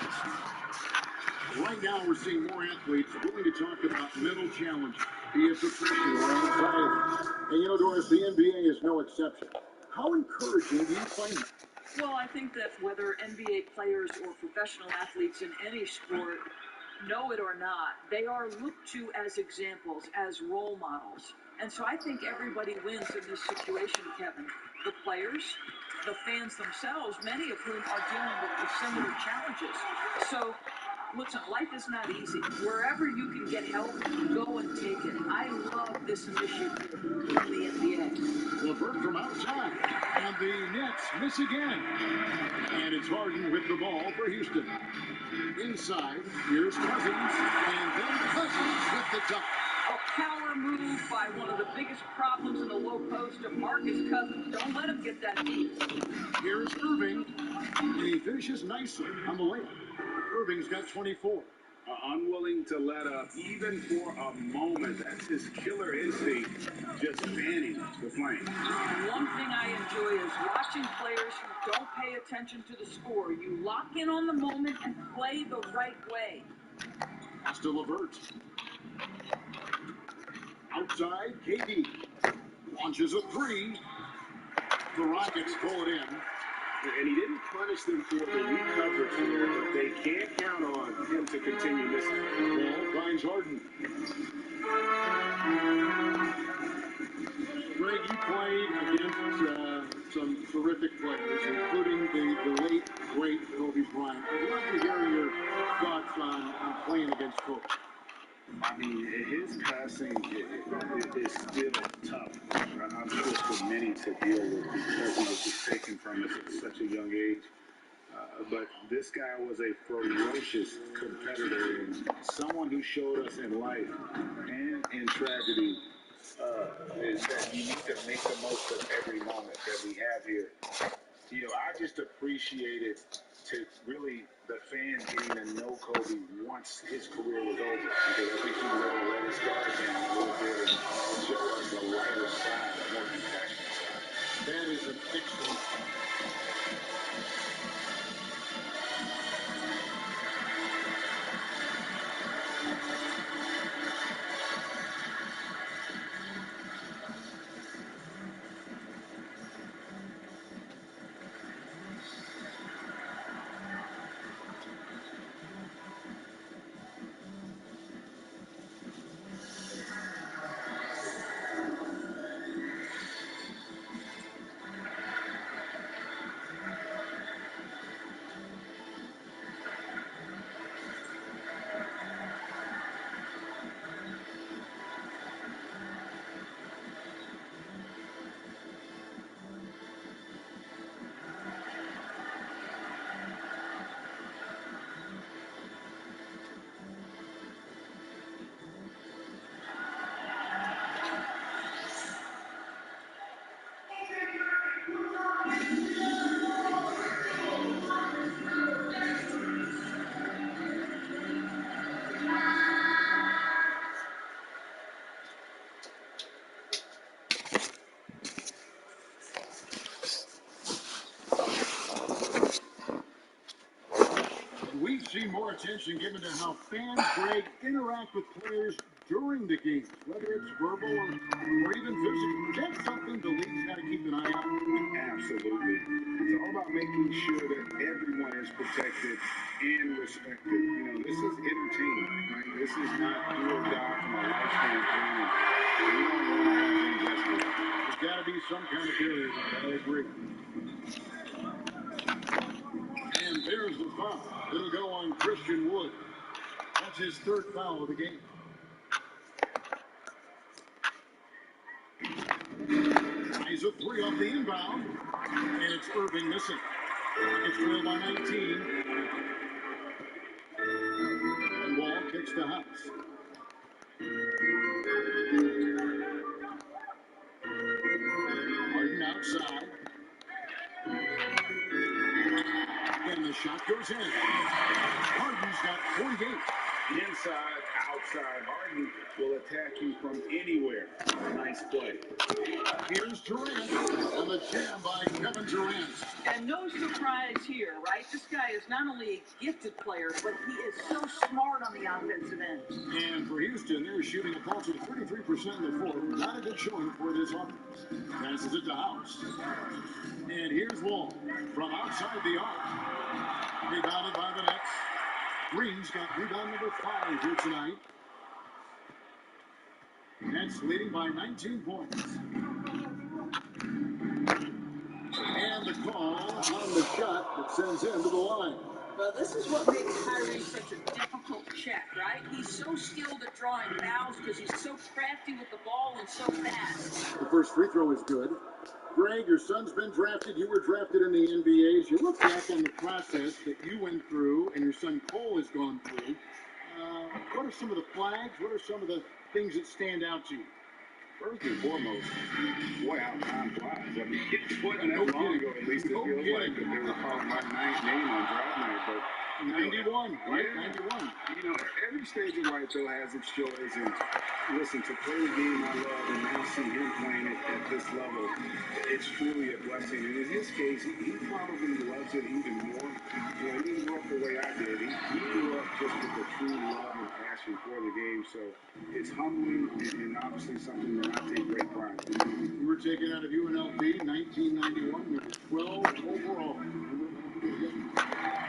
Speaker 2: Right now, we're seeing more athletes willing to talk about mental challenges, be it depression or anxiety. And you know, Doris, the NBA is no exception. How encouraging do you find it?
Speaker 1: Well, I think that whether NBA players or professional athletes in any sport know it or not, they are looked to as examples, as role models. And so I think everybody wins in this situation, Kevin. The players, the fans themselves, many of whom are dealing with similar challenges. So, listen, life is not easy. Wherever you can get help, go and take it. I love this initiative from the NBA.
Speaker 2: LeVert from outside. And the Nets miss again. And it's Harden with the ball for Houston. Inside, here's Cousins. And then Cousins with the dunk.
Speaker 1: A power move by one of the biggest problems in the low post of Marcus Cousins. Don't let him get that deep.
Speaker 2: Here's Irving. And he finishes nicely on the layup. Irving's got 24.
Speaker 3: Unwilling to let up, even for a moment. That's his killer instinct, just fanning the flame.
Speaker 1: One thing I enjoy is watching players who don't pay attention to the score. You lock in on the moment and play the right way.
Speaker 2: Pass to LeVert. Outside, KD. Launches a three. The Rockets pull it in.
Speaker 3: And he didn't punish them for the weak coverage, but they can't count on him to continue missing.
Speaker 2: Ball finds Harden. Greg, you played against some terrific players, including the late, great Kobe Bryant. I'd love to hear your thoughts on playing against Kobe.
Speaker 3: I mean, his passing is still tough. I'm sure for many to deal with because he was just taken from us at such a young age. But this guy was a ferocious competitor and someone who showed us in life and in tragedy is that you need to make the most of every moment that we have here. You know, I just appreciate it to really the fans getting to know Kobe once his career was over. Because I think he was able to let his guard down a little bit and show us a lighter side, a more compassionate side.
Speaker 2: That is an excellent. We've seen more attention given to how fans, Greg, interact with players during the games, whether it's verbal or even physical. That's something the league's got to keep an eye on.
Speaker 3: Absolutely. It's all about making sure that everyone is protected and respected. You know, this is entertainment, right? This is not do or die from a life standpoint. We don't want to have things escalate.
Speaker 2: There's got to be some kind of barrier there. I agree. And there's the foul. It'll go on Christian Wood. That's his third foul of the game. He's a three off the inbound. And it's Irving missing. It's trailed by 19. And Wall kicks the house. Harden outside. And the shot goes in. Harden's got 48.
Speaker 3: Inside, outside, Harden will attack you from anywhere. Nice play.
Speaker 2: Here's Durant on the jam by Kevin Durant.
Speaker 1: And no surprise here, right? This guy is not only a gifted player, but he is so smart on the offensive end.
Speaker 2: And for Houston, they're shooting a paltry 33% in the fourth. Not a good showing for this offense. Passes it to House. And here's Wall from outside the arc. Rebounded by the Nets. Green's got rebound number 5 here tonight. Nets leading by 19 points. And the call on the shot that sends him to the line.
Speaker 1: Well, this is what makes Kyrie such a difficult check, right? He's so skilled at drawing fouls because he's so crafty with the ball and so fast.
Speaker 2: The first free throw is good. Greg, your son's been drafted. You were drafted in the NBA. As you look back on the process that you went through and your son Cole has gone through, what are some of the flags? What are some of the things that stand out to you?
Speaker 3: First and foremost, boy, how time flies. I mean, it wasn't that long ago, at least it feels like, that they were calling my name on draft night. But
Speaker 2: 91, right?
Speaker 3: Yeah.
Speaker 2: 91.
Speaker 3: You know, every stage of life, though, has its joys. And listen, to play the game I love and now see him playing it at this level, it's truly a blessing. And in his case, he probably loves it even more. You know, he didn't grow up the way I did. He grew up just with a true love and passion for the game. So it's humbling and obviously something that I take great pride in.
Speaker 2: You were taken out of UNLV 1991, number 12 overall.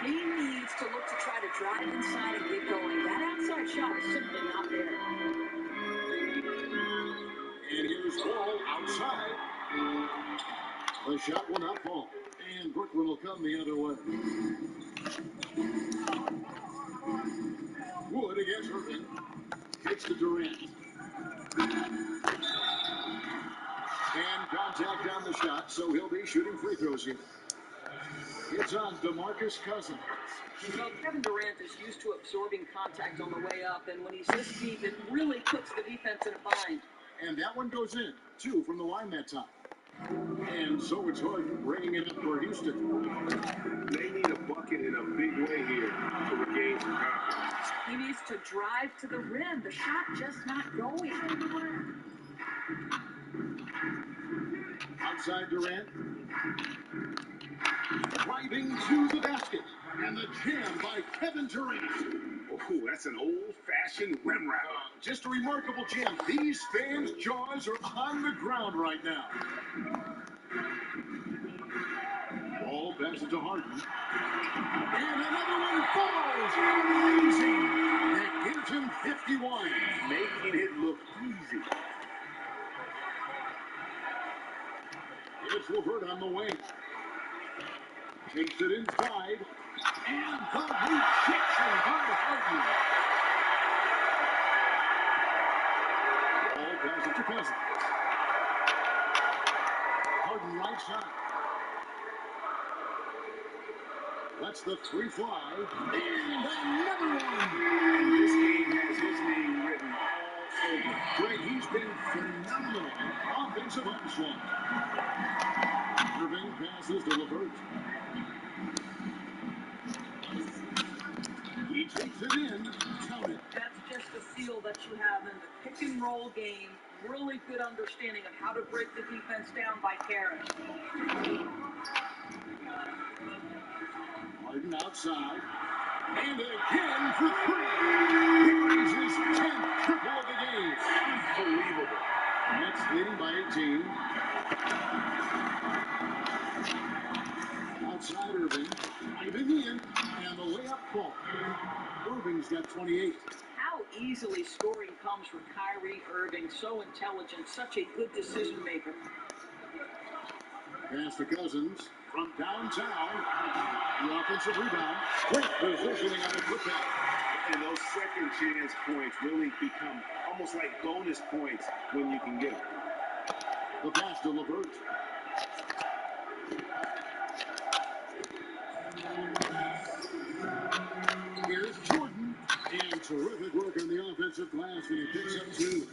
Speaker 1: He needs to look to try to drive inside and get going. That outside shot is simply not there.
Speaker 2: And here's Wall outside. The shot will not fall. And Brooklyn will come the other way. Wood against Irving. Kicks to Durant. And contact on the shot, so he'll be shooting free throws here. It's on DeMarcus Cousins.
Speaker 1: Well, Kevin Durant is used to absorbing contact on the way up, and when he's this deep, it really puts the defense in a bind.
Speaker 2: And that one goes in. 2 from the line that time. And so it's Harden bringing it up for Houston.
Speaker 3: They need a bucket in a big way here to regain some confidence.
Speaker 1: He needs to drive to the rim. The shot just not going.
Speaker 2: Outside Durant. Driving to the basket. And the jam by Kevin Durant.
Speaker 3: Oh, that's an old-fashioned rim wrap.
Speaker 2: Just a remarkable jam. These fans' jaws are on the ground right now. Ball passes to Harden. And another one falls. Amazing. That gives him 51.
Speaker 3: Making it look easy.
Speaker 2: It's LeVert on the wing. Takes it inside. And the rejection by Harden. Ball passes to Cousins. Harden right side. Lets the 3 fly. And another one.
Speaker 3: This game has his name written all over it.
Speaker 2: Greg, he's been phenomenal. Offensive onslaught. Irving passes to LeVert. He takes it in. Counted.
Speaker 1: That's just a feel that you have in the pick and roll game. Really good understanding of how to break the defense down by Karras.
Speaker 2: Harden outside. And again for 3. He brings his 10th triple of the game.
Speaker 3: Unbelievable.
Speaker 2: Nets leading by 18. Outside Irving. Driving in. And the layup ball. Irving's got 28.
Speaker 1: How easily scoring comes from Kyrie Irving. So intelligent, such a good decision maker.
Speaker 2: Pass to Cousins from downtown. The offensive rebound. Great positioning on the putback.
Speaker 3: And those second chance points really become almost like bonus points when you can get them.
Speaker 2: The pass to LeVert. Here's Jordan. And terrific work on the offensive glass when he picks up 2.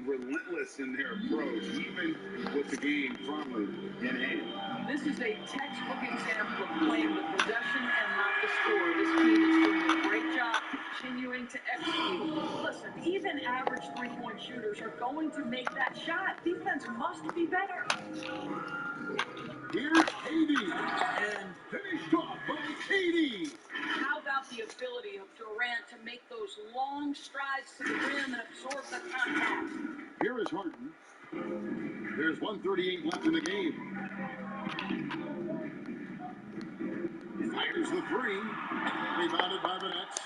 Speaker 3: Relentless in their approach, even with the game firmly in hand.
Speaker 1: This is a textbook example of playing the possession and not the score. This team is doing a great job continuing to execute. Listen, even average three-point shooters are going to make that shot. Defense must be better.
Speaker 2: Here's KD. And finished off by KD.
Speaker 1: How about the ability of Durant to make those long strides to the rim and absorb the contact?
Speaker 2: Here is Harden. There's 1:38 left in the game. Fires the 3. Rebounded by the Nets.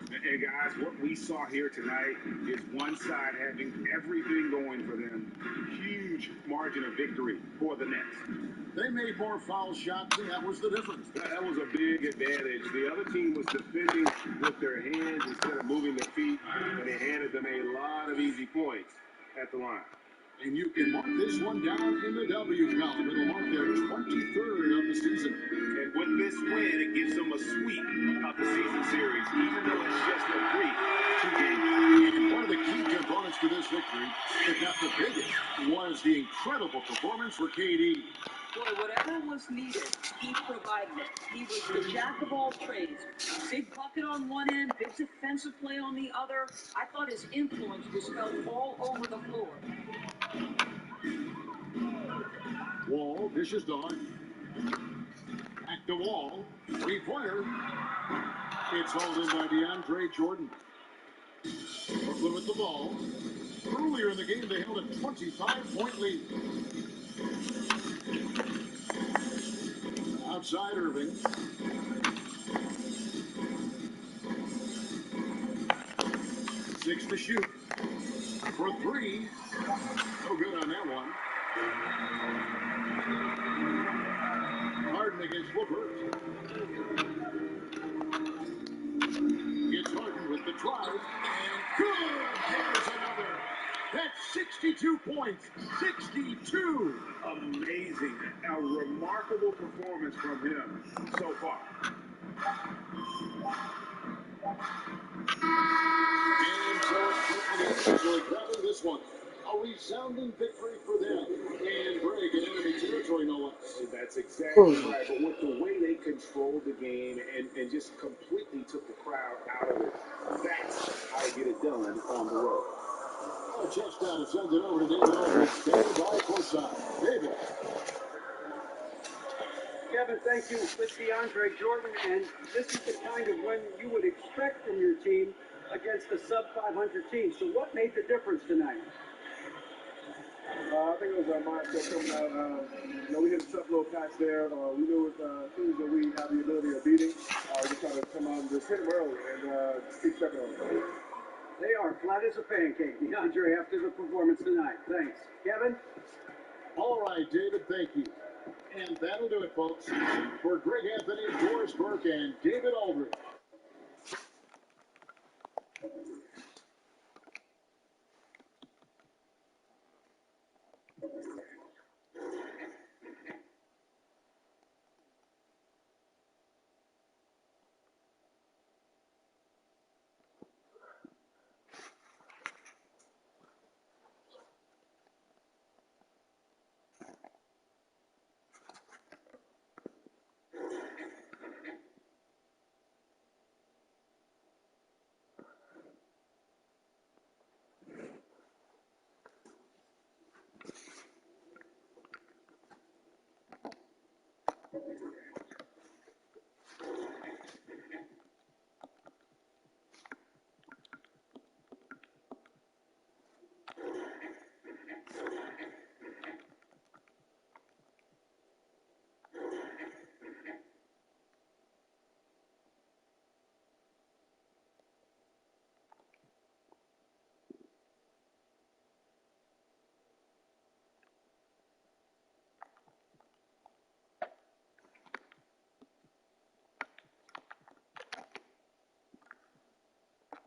Speaker 3: And guys, what we saw here tonight is one side having everything going for them. Huge margin of victory for the Nets.
Speaker 2: They made more foul shots, and that was the difference.
Speaker 3: That was a big advantage. The other team was defending with their hands instead of moving their feet, and they handed them a lot of easy points at the line.
Speaker 2: And you can mark this one down in the W column. It'll mark their 23rd of the season.
Speaker 3: And with this win, it gives them a sweep of the season series, even though it's just a brief 2-game.
Speaker 2: And one of the key components to this victory, if not the biggest, was the incredible performance for KD.
Speaker 1: Boy, whatever was needed, he provided it. He was the jack of all trades. Big bucket on one end, big defensive play on the other. I thought his influence was felt all over the floor.
Speaker 2: Wall dishes on. Back to Wall. 3-pointer. It's hauled in by DeAndre Jordan. Brooklyn with the ball. Earlier in the game, they held a 25-point lead. Outside Irving. Six to shoot. For 3. No good on that one. Harden against LeVert. Gets Harden with the drive. And good! There's another. That's 62 points. 62.
Speaker 3: Amazing. A remarkable performance from him so far.
Speaker 2: And so it's this one. A resounding victory for them and break in enemy territory, no less.
Speaker 3: That's exactly right. But with the way they controlled the game and just completely took the crowd out of it, that's how you get it done on the road.
Speaker 2: A touchdown to send it over to David Aldridge, standing by courtside. David.
Speaker 5: Kevin, thank you. It's DeAndre Jordan, and this is the kind of win you would expect from your team against a sub-500 team. So what made the difference tonight?
Speaker 3: I think it was our mindset coming out. We hit a tough little patch there. We knew with teams that we have the ability of beating. We just trying to come out and just hit them early and just keep stepping on them.
Speaker 5: They are flat as a pancake, DeAndre, after the performance tonight. Thanks. Kevin?
Speaker 2: All right, David, thank you. And that'll do it, folks. For Greg Anthony, Doris Burke, and David Aldridge.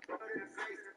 Speaker 5: Put it in face.